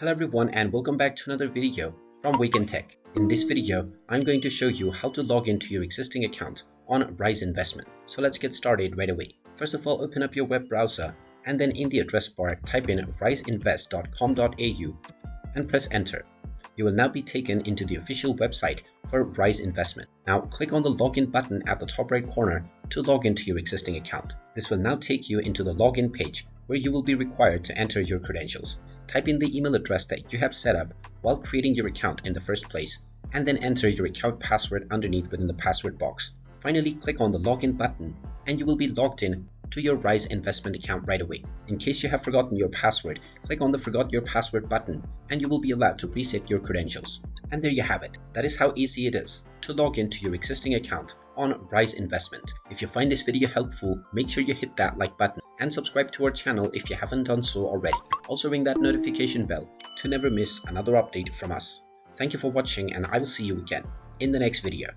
Hello everyone and welcome back to another video from Wake&Tech. In this video, I'm going to show you how to log into your existing account on Rais Investment. So let's get started right away. First of all, open up your web browser and then in the address bar, type in raisinvest.com.au and press enter. You will now be taken into the official website for Rais Investment. Now click on the login button at the top right corner to log into your existing account. This will now take you into the login page where you will be required to enter your credentials. Type in the email address that you have set up while creating your account in the first place, and then enter your account password underneath within the password box. Finally, click on the login button and you will be logged in to your Rais Investment account right away. In case you have forgotten your password, click on the Forgot Your Password button and you will be allowed to reset your credentials. And there you have it. That is how easy it is to log into your existing account on Rais Investment. If you find this video helpful, make sure you hit that like button and subscribe to our channel if you haven't done so already. Also ring that notification bell to never miss another update from us. Thank you for watching and I will see you again in the next video.